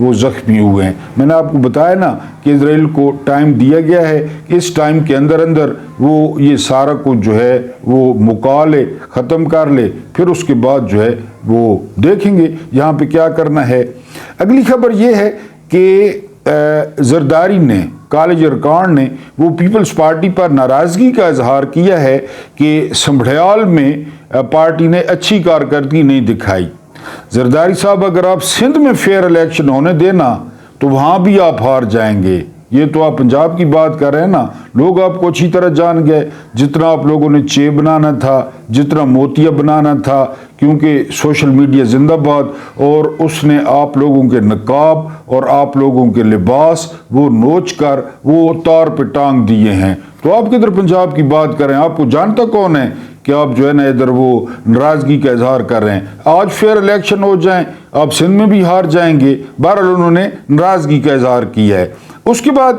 وہ زخمی ہوئے ہیں۔ میں نے آپ کو بتایا نا کہ اسرائیل کو ٹائم دیا گیا ہے کہ اس ٹائم کے اندر وہ یہ سارا کچھ جو ہے وہ مکا لے، ختم کر لے، پھر اس کے بعد جو ہے وہ دیکھیں گے یہاں پہ کیا کرنا ہے۔ اگلی خبر یہ ہے کہ زرداری نے، کالج ارکان نے وہ پیپلز پارٹی پر ناراضگی کا اظہار کیا ہے کہ سنبھڑیال میں پارٹی نے اچھی کارکردگی نہیں دکھائی۔ زرداری صاحب، اگر آپ سندھ میں فیئر الیکشن ہونے دینا تو وہاں بھی آپ ہار جائیں گے۔ یہ تو آپ پنجاب کی بات کر رہے ہیں نا، لوگ آپ کو اچھی طرح جان گئے، جتنا آپ لوگوں نے چے بنانا تھا، جتنا موتیا بنانا تھا، کیونکہ سوشل میڈیا زندہ باد، اور اس نے آپ لوگوں کے نقاب اور آپ لوگوں کے لباس وہ نوچ کر وہ تار پہ ٹانگ دیے ہیں۔ تو آپ کدھر پنجاب کی بات کریں؟ آپ کو جانتا کون ہے کہ آپ جو ہے نا ادھر وہ ناراضگی کا اظہار کر رہے ہیں؟ آج فیئر الیکشن ہو جائیں آپ سندھ میں بھی ہار جائیں گے۔ بہرحال انہوں نے ناراضگی کا اظہار کیا ہے۔ اس کے بعد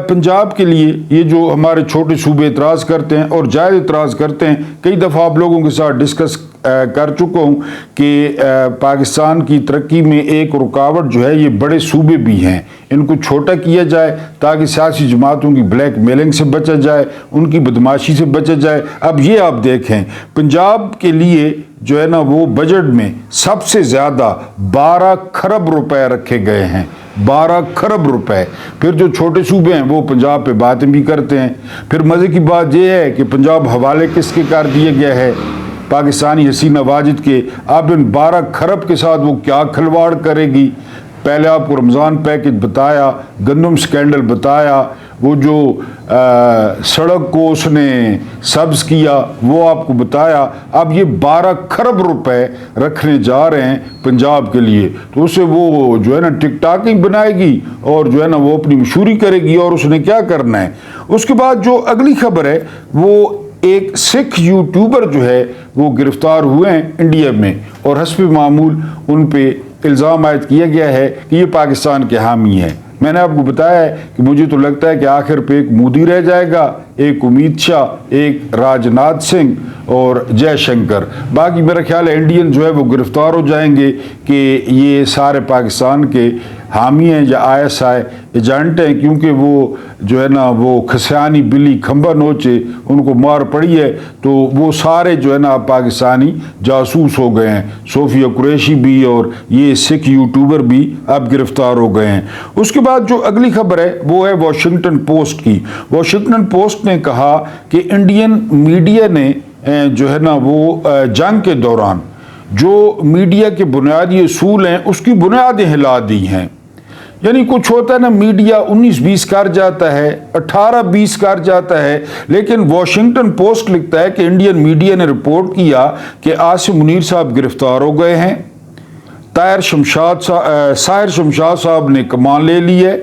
پنجاب کے لیے یہ جو ہمارے چھوٹے صوبے اعتراض کرتے ہیں اور جائز اعتراض کرتے ہیں، کئی دفعہ آپ لوگوں کے ساتھ ڈسکس کر چکا ہوں کہ پاکستان کی ترقی میں ایک رکاوٹ جو ہے یہ بڑے صوبے بھی ہیں، ان کو چھوٹا کیا جائے تاکہ سیاسی جماعتوں کی بلیک میلنگ سے بچا جائے، ان کی بدماشی سے بچا جائے۔ اب یہ آپ دیکھیں پنجاب کے لیے جو ہے نا وہ بجٹ میں سب سے زیادہ 12 کھرب روپے رکھے گئے ہیں، 12 کھرب روپے۔ پھر جو چھوٹے صوبے ہیں وہ پنجاب پہ باتیں بھی کرتے ہیں۔ پھر مزے کی بات یہ ہے کہ پنجاب حوالے کس کے کر دیے گیا ہے؟ پاکستانی حسینہ واجد کے۔ اب ان 12 کھرب کے ساتھ وہ کیا کھلواڑ کرے گی؟ پہلے آپ کو رمضان پیکج بتایا، گندم سکینڈل بتایا، وہ جو سڑک کو اس نے سبز کیا وہ آپ کو بتایا۔ اب یہ 12 کھرب روپے رکھنے جا رہے ہیں پنجاب کے لیے، تو اسے وہ جو ہے نا ٹک ٹاکنگ بنائے گی اور جو ہے نا وہ اپنی مشہوری کرے گی، اور اس نے کیا کرنا ہے۔ اس کے بعد جو اگلی خبر ہے وہ ایک سکھ یوٹیوبر جو ہے وہ گرفتار ہوئے ہیں انڈیا میں، اور حسب معمول ان پہ الزام عائد کیا گیا ہے کہ یہ پاکستان کے حامی ہیں۔ میں نے آپ کو بتایا ہے کہ مجھے تو لگتا ہے کہ آخر پہ ایک مودی رہ جائے گا، ایک امت شاہ، ایک راجناتھ سنگھ اور جے شنکر۔ باقی میرا خیال ہے انڈین جو ہے وہ گرفتار ہو جائیں گے کہ یہ سارے پاکستان کے حامی ہیں یا ISI ایجنٹ ہیں، کیونکہ وہ جو ہے نا وہ کھسیانی بلی کھمبا نوچے ان کو مار پڑی ہے، تو وہ سارے جو ہے نا پاکستانی جاسوس ہو گئے ہیں۔ صوفیہ قریشی بھی اور یہ سکھ یوٹیوبر بھی اب گرفتار ہو گئے ہیں۔ اس کے بعد جو اگلی خبر ہے وہ ہے واشنگٹن پوسٹ کی۔ واشنگٹن پوسٹ نے کہا کہ انڈین میڈیا نے جو ہے نا وہ جنگ کے دوران جو میڈیا کے بنیادی اصول ہیں اس کی بنیادیں ہلا دی ہیں۔ یعنی کچھ ہوتا ہے نا، میڈیا 19-20 کر جاتا ہے، 18-20 کر جاتا ہے، لیکن واشنگٹن پوسٹ لکھتا ہے کہ انڈین میڈیا نے رپورٹ کیا کہ عاصم منیر صاحب گرفتار ہو گئے ہیں، ساحر شمشاد صاحب نے کمان لے لی ہے،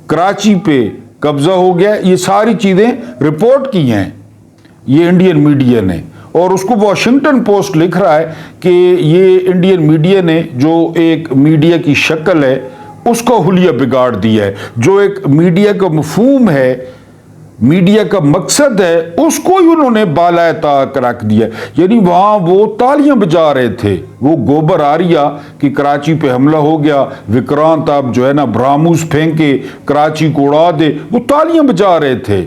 کراچی پہ قبضہ ہو گیا۔ یہ ساری چیزیں رپورٹ کی ہیں یہ انڈین میڈیا نے، اور اس کو واشنگٹن پوسٹ لکھ رہا ہے کہ یہ انڈین میڈیا نے جو ایک میڈیا کی شکل ہے اس کو حلیہ بگاڑ دیا ہے، جو ایک میڈیا کا مفہوم ہے، میڈیا کا مقصد ہے، اس کو ہی انہوں نے بالائے طاق رکھ دیا۔ یعنی وہاں وہ تالیاں بجا رہے تھے، وہ گوبر آریہ کہ کراچی پہ حملہ ہو گیا، وکرانت اب جو ہے نا براموس پھینکے کراچی کو اڑا دے، وہ تالیاں بجا رہے تھے۔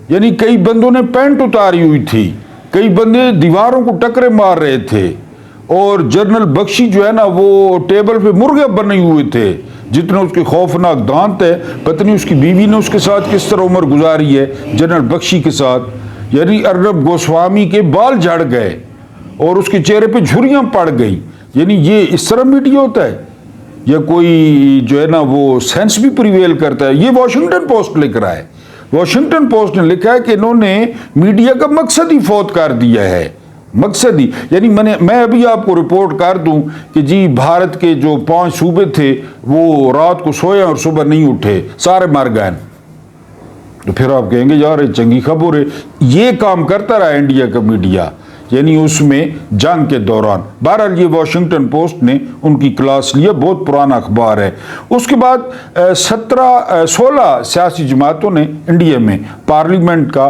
یعنی کئی بندوں نے پینٹ اتاری ہوئی تھی، کئی بندے دیواروں کو ٹکرے مار رہے تھے، اور جنرل بخشی جو ہے نا وہ ٹیبل پہ مرغے بنے ہوئے تھے، جتنا اس کے خوفناک دانت ہے، پتہ نہیں اس کی بیوی نے اس کے ساتھ کس طرح عمر گزاری ہے جنرل بخشی کے ساتھ۔ یعنی ارنب گوسوامی کے بال جھڑ گئے اور اس کے چہرے پہ جھریاں پڑ گئی۔ یعنی یہ اس طرح میڈیا ہوتا ہے یا کوئی جو ہے نا وہ سینس بھی پریویل کرتا ہے؟ یہ واشنگٹن پوسٹ لکھ رہا ہے۔ واشنگٹن پوسٹ نے لکھا ہے کہ انہوں نے میڈیا کا مقصد ہی فوت کر دیا ہے، مقصد ہی۔ یعنی میں ابھی آپ کو رپورٹ کر دوں کہ جی بھارت کے جو 5 صوبے تھے وہ رات کو سوئے اور صبح نہیں اٹھے، سارے مر گئے، تو پھر آپ کہیں گے یار یہ چنگی خبر ہے۔ یہ کام کرتا رہا انڈیا کا میڈیا، یعنی اس میں جنگ کے دوران۔ بہرحال یہ واشنگٹن پوسٹ نے ان کی کلاس لیا، بہت پرانا اخبار ہے۔ اس کے بعد 16 سیاسی جماعتوں نے انڈیا میں پارلیمنٹ کا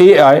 AI,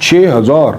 6000।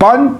5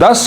10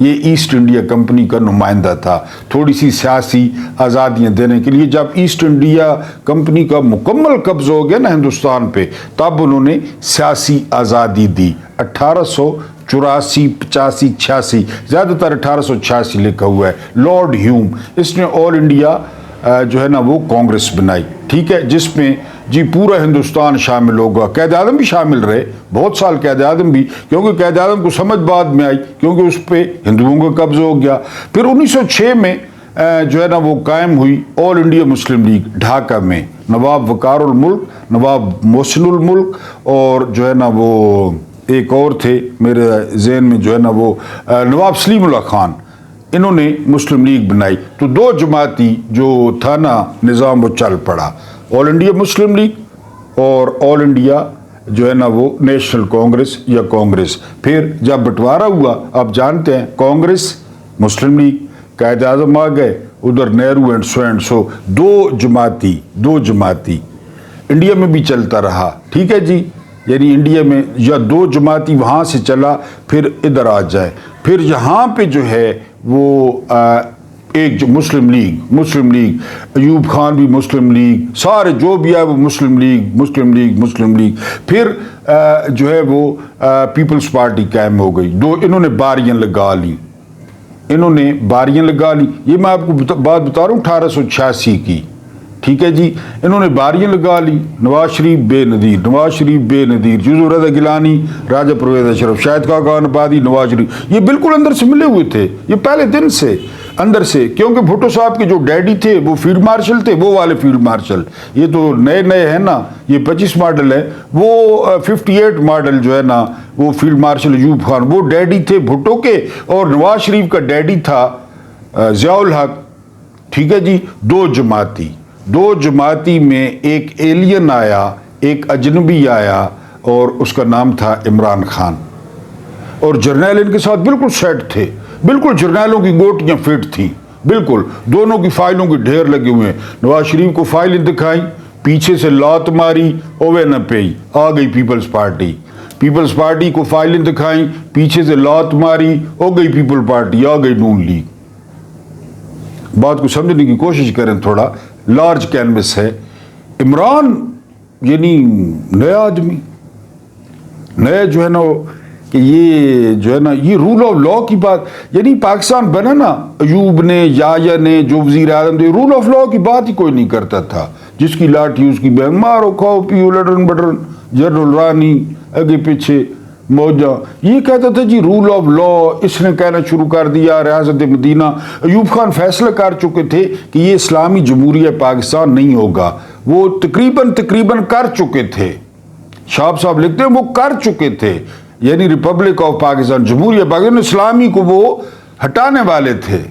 یہ ایسٹ انڈیا کمپنی کا نمائندہ تھا تھوڑی سی سیاسی آزادیاں دینے کے لیے. جب ایسٹ انڈیا کمپنی کا مکمل قبضہ ہو گیا نا ہندوستان پہ, تب انہوں نے سیاسی آزادی دی. 1884 85 86 زیادہ تر 1886 لکھا ہوا ہے. لارڈ ہیوم اس نے آل انڈیا جو ہے نا وہ کانگریس بنائی, ٹھیک ہے, جس میں جی پورا ہندوستان شامل ہوگا. قائد اعظم بھی شامل رہے بہت سال, قائد اعظم بھی, کیونکہ قائد اعظم کو سمجھ بعد میں آئی کیونکہ اس پہ ہندوؤں کا قبضہ ہو گیا. پھر 1906 میں جو ہے نا وہ قائم ہوئی آل انڈیا مسلم لیگ ڈھاکہ میں. نواب وقار الملک, نواب محسن الملک اور جو ہے نا وہ ایک اور تھے میرے ذہن میں جو ہے نا وہ نواب سلیم اللہ خان, انہوں نے مسلم لیگ بنائی. تو دو جماعتی جو تھا نا نظام وہ چل پڑا, آل انڈیا مسلم لیگ اور آل انڈیا جو ہے نا وہ نیشنل کانگریس یا کانگریس. پھر جب بٹوارا ہوا آپ جانتے ہیں, کانگریس مسلم لیگ, قائد اعظم آ گئے, ادھر نہرو اینڈ سو دو جماعتی انڈیا میں بھی چلتا رہا, ٹھیک ہے جی. یعنی انڈیا میں یا دو جماعتی وہاں سے چلا, پھر ادھر آ جائے, پھر یہاں پہ جو ہے وہ ایک جو مسلم لیگ, ایوب خان بھی مسلم لیگ, سارے جو بھی ہے وہ مسلم لیگ. پھر جو ہے وہ پیپلز پارٹی قائم ہو گئی. دو انہوں نے باریاں لگا لی. یہ میں آپ کو بات بتا رہا ہوں 1886 کی, ٹھیک ہے جی. انہوں نے باریاں لگا لی. نواز شریف بے نظیر, یوسف رضا گیلانی, راجہ پرویز اشرف, شاہد خاقان آبادی, نواز شریف, یہ بالکل اندر سے ملے ہوئے تھے یہ پہلے دن سے اندر سے, کیونکہ بھٹو صاحب کے جو ڈیڈی تھے وہ فیلڈ مارشل تھے, وہ والے فیلڈ مارشل, یہ تو نئے ہیں نا, یہ 25 ماڈل ہے, وہ 58 ماڈل جو ہے نا وہ فیلڈ مارشل ایوب خان, وہ ڈیڈی تھے بھٹو کے, اور نواز شریف کا ڈیڈی تھا ضیاء الحق, ٹھیک ہے جی. دو جماعتی میں ایک ایلین آیا, ایک اجنبی آیا, اور اس کا نام تھا عمران خان, اور جرنیل ان کے ساتھ بالکل سیٹ تھے, بالکل جرنیلوں کی گوٹیاں فٹ تھیں, بالکل دونوں کی فائلوں کے ڈھیر لگے ہوئے ہیں. نواز شریف کو فائلیں دکھائیں, پیچھے سے لات ماری, اوے نہ پئی, آ گئی پیپلز پارٹی کو فائلیں دکھائیں, پیچھے سے لات ماری, ہو گئی پیپل پارٹی, آ گئی نون لیگ. بات کو سمجھنے کی کوشش کریں, تھوڑا لارج کینوس ہے. عمران یعنی نیا آدمی, نیا جو ہے نا کہ یہ جو ہے نا یہ رول آف لا کی بات, یعنی پاکستان بنا نا ایوب نے, یایا نے, جو وزیر اعظم تھے, رول آف لا کی بات ہی کوئی نہیں کرتا تھا. جس کی لاٹھی اس کی بہن, مارو کھاؤ پیو لٹرن بٹرن, جنرل رانی آگے پیچھے موجہ, یہ کہتا تھا جی رول آف لا. اس نے کہنا شروع کر دیا ریاست مدینہ. ایوب خان فیصلہ کر چکے تھے کہ یہ اسلامی جمہوریہ پاکستان نہیں ہوگا, وہ تقریباً کر چکے تھے. شاہب صاحب لکھتے ہیں وہ کر چکے تھے, یعنی ریپبلک آف پاکستان, جمہوریہ پاکستان, اسلامی کو وہ ہٹانے والے تھے.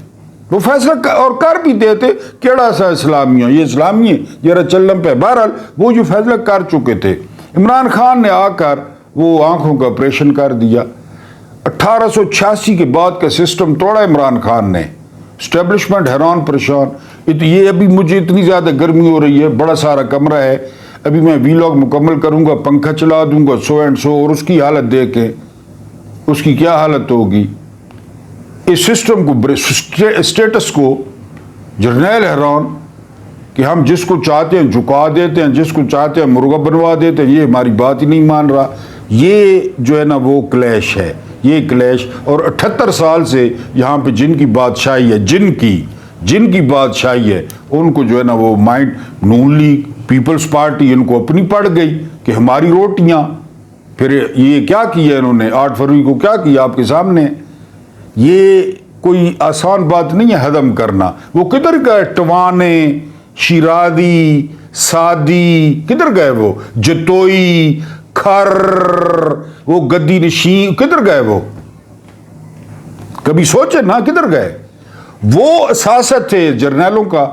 وہ فیصلہ اور کر بھی دیتے, کیڑا سا اسلامیہ, یہ اسلامی ہے ذرا چلم پہ. بہرحال وہ جو فیصلہ کر چکے تھے. عمران خان نے آ کر وہ آنکھوں کا آپریشن کر دیا. 1886 کے بعد کا سسٹم توڑا عمران خان نے. اسٹیبلشمنٹ حیران پریشان. یہ ابھی مجھے اتنی زیادہ گرمی ہو رہی ہے, بڑا سارا کمرہ ہے, ابھی میں ویلاگ مکمل کروں گا, پنکھا چلا دوں گا, سو اینڈ سو, اور اس کی حالت دیکھیں اس کی کیا حالت ہوگی. اس سسٹم کو, اسٹیٹس کو, جرنیل حیران کہ ہم جس کو چاہتے ہیں جھکا دیتے ہیں, جس کو چاہتے ہیں مرغا بنوا دیتے ہیں, یہ ہماری بات ہی نہیں مان رہا. یہ جو ہے نا وہ کلیش ہے, یہ کلیش. اور 78 سال سے یہاں پہ جن کی بادشاہی ہے, جن کی بادشاہی ہے, ان کو جو ہے نا وہ مائنڈ, نون لیگ, پیپلز پارٹی, ان کو اپنی پڑ گئی کہ ہماری روٹیاں. پھر یہ کیا کیا انہوں نے 8 فروری کو, کیا کیا آپ کے سامنے. یہ کوئی آسان بات نہیں ہے ہضم کرنا. وہ کدھر گئے ٹوانے, شیرازی, سادی, کدھر گئے وہ جتوئی, کھر, وہ گدی نشین, کدھر گئے وہ؟ کبھی سوچے نا کدھر گئے؟ وہ سیاست تھے جرنیلوں کا,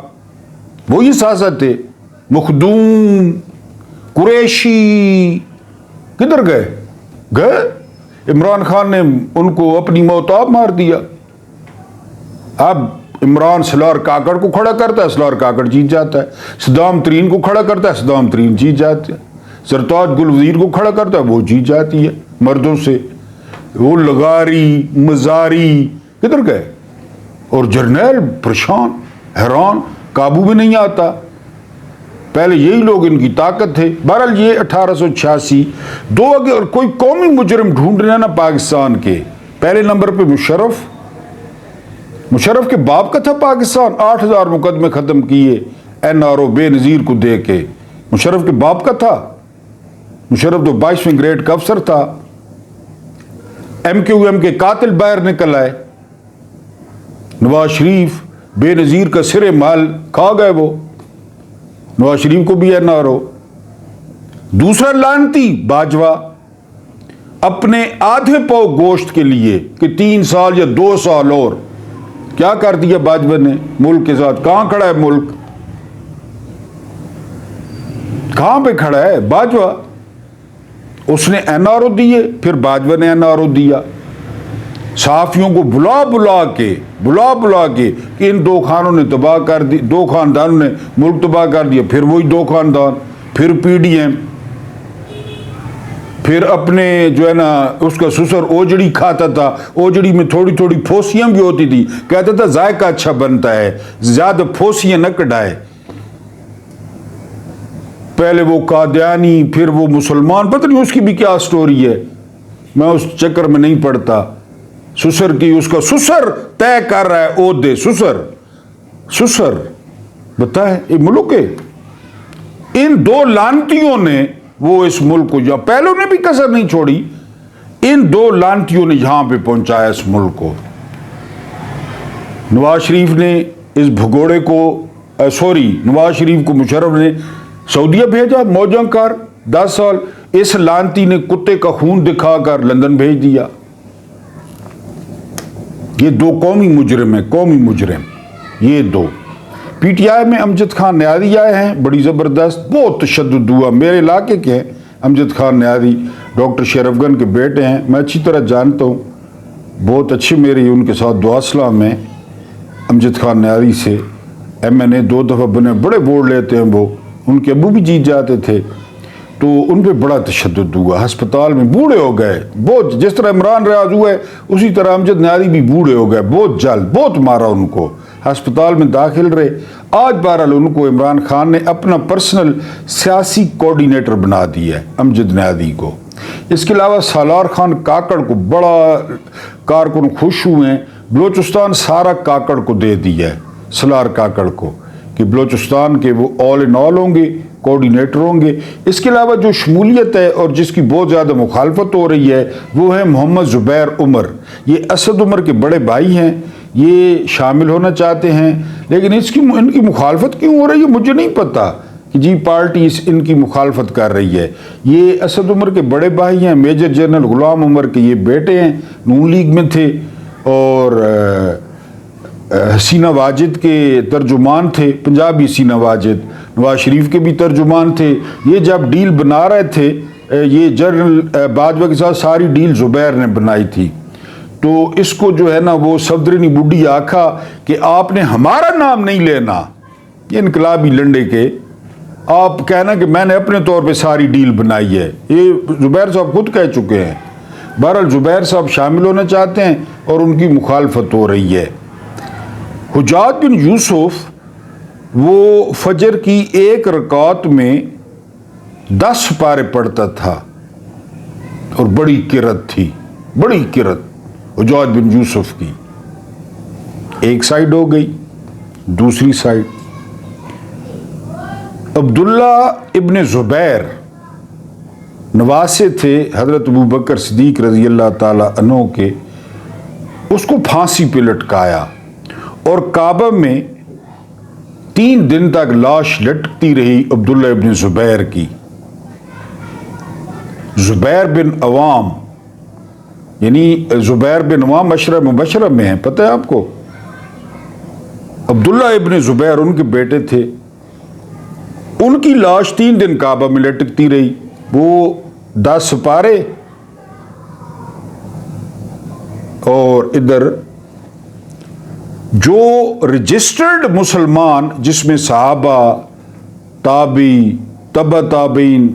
وہی سیاست تھے. مخدوم, قریشی, کدھر گئے؟ عمران خان نے ان کو اپنی موتاب مار دیا. اب عمران سلار کاکڑ کو کھڑا کرتا ہے, سلار کاکڑ جیت جاتا ہے. صدام ترین کو کھڑا کرتا ہے, صدام ترین جیت جاتے ہیں. سرتاج گل وزیر کو کھڑا کرتا ہے, وہ جیت جاتی ہے مردوں سے. وہ لغاری, مزاری, کدھر گئے؟ اور جرنیل پریشان حیران، قابو میں نہیں آتا. پہلے یہی لوگ ان کی طاقت تھے. بہرحال یہ 1886 دو. اگر کوئی قومی مجرم ڈھونڈ رہے ہیں نا پاکستان کے، پہلے نمبر پہ مشرف کے باپ کا تھا پاکستان. 8000 مقدمے ختم کیے NRO بے نظیر کو دے کے. مشرف کے باپ کا تھا. مشرف تو 22ویں گریڈ کا افسر تھا. MQM کے قاتل باہر نکل آئے. نواز شریف بے نظیر کا سرے مال کھا گئے. وہ نواز شریف کو بھی NRO. دوسرا لعنتی باجوہ اپنے آدھے پاؤ گوشت کے لیے کہ 3 سال یا 2 سال اور کیا کر دیا باجوہ نے ملک کے ساتھ. کہاں کھڑا ہے ملک؟ کہاں پہ کھڑا ہے باجوہ؟ اس نے NRO دیے، پھر باجوہ نے NRO دیا. صحافیوں کو بلا بلا کے کہ ان 2 خانوں نے تباہ کر دی، 2 خاندانوں نے ملک تباہ کر دیا. پھر وہی 2 خاندان، پھر PDM، پھر اپنے جو ہے نا اس کا سسر اوجڑی کھاتا تھا. اوجڑی میں تھوڑی تھوڑی پھوسیاں بھی ہوتی تھی. کہتا تھا ذائقہ اچھا بنتا ہے، زیادہ پھوسیاں نہ کٹائے. پہلے وہ قادیانی، پھر وہ مسلمان، پتہ نہیں اس کی بھی کیا سٹوری ہے، میں اس چکر میں نہیں پڑتا. سسر کی، اس کا سسر طے کر رہا ہے عہدے. سسر بتائے یہ ملک ہے. ان 2 لعنتیوں نے وہ اس ملک کو، یا پہلوں نے بھی کسر نہیں چھوڑی، ان 2 لعنتیوں نے یہاں پہ پہنچایا اس ملک کو. نواز شریف نے اس بھگوڑے کو نواز شریف کو مشرف نے سعودیہ بھیجا موجاں کر 10 سال. اس لعنتی نے کتے کا خون دکھا کر لندن بھیج دیا. یہ 2 قومی مجرم یہ 2. PTI میں امجد خان نیازی آئے ہیں، بڑی زبردست، بہت تشدد ہوا. میرے علاقے کے ہیں امجد خان نیازی، ڈاکٹر شرف گن کے بیٹے ہیں. میں اچھی طرح جانتا ہوں، بہت اچھی میری ان کے ساتھ دعا سلام ہے. امجد خان نیازی سے MNA 2 دفعہ بنے، بڑے بورڈ لیتے ہیں وہ. ان کے ابو بھی جیت جاتے تھے. تو ان پہ بڑا تشدد ہوا. ہسپتال میں بوڑھے ہو گئے بہت. جس طرح عمران ریاض ہوا ہے اسی طرح امجد نیازی بھی بوڑھے ہو گئے. بہت مارا ان کو، ہسپتال میں داخل رہے. آج بہرحال ان کو عمران خان نے اپنا پرسنل سیاسی کوارڈینیٹر بنا دیا ہے امجد نیازی کو. اس کے علاوہ سالار خان کاکڑ کو بڑا کارکن خوش ہوئے ہیں. بلوچستان سارا کاکڑ کو دے دیا ہے، سالار کاکڑ کو، کہ بلوچستان کے وہ آل ان آل ہوں گے، کوارڈینیٹر ہوں گے. اس کے علاوہ جو شمولیت ہے اور جس کی بہت زیادہ مخالفت ہو رہی ہے وہ ہے محمد زبیر عمر. یہ اسد عمر کے بڑے بھائی ہیں. یہ شامل ہونا چاہتے ہیں لیکن ان کی مخالفت کیوں ہو رہی ہے مجھے نہیں پتا کہ جی پارٹی ان کی مخالفت کر رہی ہے. یہ اسد عمر کے بڑے بھائی ہیں. میجر جنرل غلام عمر کے یہ بیٹے ہیں، نون لیگ میں تھے، اور حسینہ واجد کے ترجمان تھے، پنجابی حسینہ واجد. نواز شریف کے بھی ترجمان تھے. یہ جب ڈیل بنا رہے تھے یہ جنرل باجوہ کے ساتھ ساری ڈیل زبیر نے بنائی تھی. تو اس کو جو ہے نا وہ صفدرنی بڈھی آکھا کہ آپ نے ہمارا نام نہیں لینا، یہ انقلابی لنڈے کے، آپ کہنا کہ میں نے اپنے طور پہ ساری ڈیل بنائی ہے. یہ زبیر صاحب خود کہہ چکے ہیں. بہرحال زبیر صاحب شامل ہونا چاہتے ہیں اور ان کی مخالفت ہو رہی ہے. حجاج بن یوسف وہ فجر کی 1 رکعت میں 10 پارے پڑھتا تھا اور بڑی قرت تھی، بڑی قرت حجاج بن یوسف کی. ایک سائیڈ ہو گئی. دوسری سائیڈ عبداللہ ابن زبیر نواسے تھے حضرت ابوبکر صدیق رضی اللہ تعالی عنہ کے. اس کو پھانسی پہ لٹکایا اور کعبہ میں 3 دن تک لاش لٹکتی رہی عبداللہ ابن زبیر کی. زبیر بن عوام، یعنی زبیر بن عوام عشرہ مبشرہ میں ہیں، پتہ ہے آپ کو. عبداللہ ابن زبیر ان کے بیٹے تھے. ان کی لاش 3 دن کعبہ میں لٹکتی رہی. وہ 10 سپارے اور ادھر جو رجسٹرڈ مسلمان جس میں صحابہ، تابعی، تبع تابعین،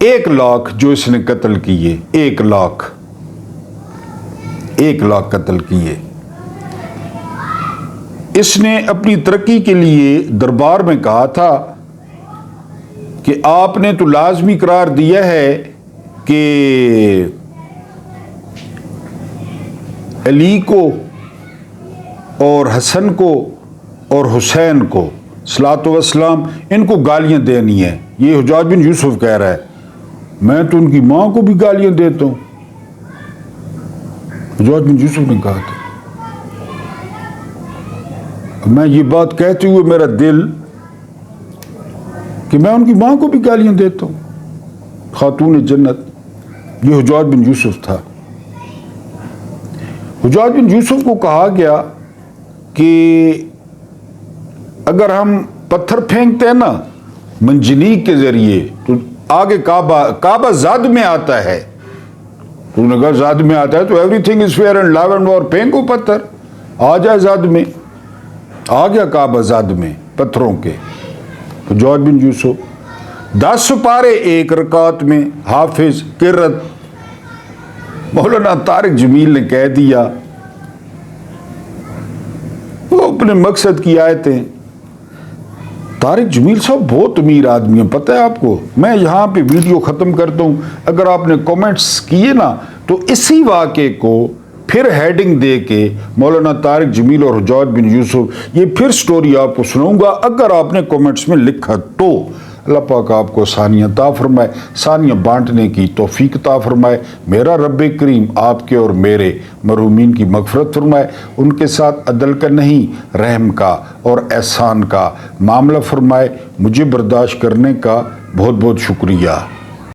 1 لاکھ جو اس نے قتل کیے، 1 لاکھ قتل کیے. اس نے اپنی ترقی کے لیے دربار میں کہا تھا کہ آپ نے تو لازمی قرار دیا ہے کہ علی کو اور حسن کو اور حسین کو صلاۃ وسلام ان کو گالیاں دینی ہیں. یہ حجاج بن یوسف کہہ رہا ہے. میں تو ان کی ماں کو بھی گالیاں دیتا ہوں. حجاج بن یوسف نے کہا تھا. میں یہ بات کہتے ہوئے میرا دل کہ میں ان کی ماں کو بھی گالیاں دیتا ہوں. خاتون جنت یہ حجاج بن یوسف تھا. حجاج بن یوسف کو کہا گیا کہ اگر ہم پتھر پھینکتے ہیں نا منجنیق کے ذریعے تو آگے کعبہ زاد میں آتا ہے. تو انہوں نے کہا زاد میں آتا ہے تو everything is fair and love and war. پھینکو پتھر آ جائے زاد میں. آ گیا کعبہ زاد میں پتھروں کے. حجاج بن یوسف 10 پارے ایک رکعت میں حافظ قرت مولانا طارق جمیل نے کہہ دیا. وہ اپنے مقصد کی آیتیں. طارق جمیل صاحب بہت امیر آدمی ہیں پتہ ہے آپ کو. میں یہاں پہ ویڈیو ختم کرتا ہوں. اگر آپ نے کومنٹس کیے نا تو اسی واقعے کو پھر ہیڈنگ دے کے مولانا طارق جمیل اور حجاج بن یوسف یہ پھر سٹوری آپ کو سناؤں گا اگر آپ نے کومنٹس میں لکھا تو. اللہ پاک آپ کو آسانیاں عطا فرمائے, آسانیاں بانٹنے کی توفیق عطا فرمائے. میرا رب کریم آپ کے اور میرے مرحومین کی مغفرت فرمائے. ان کے ساتھ عدل کا نہیں رحم کا اور احسان کا معاملہ فرمائے. مجھے برداشت کرنے کا بہت بہت شکریہ.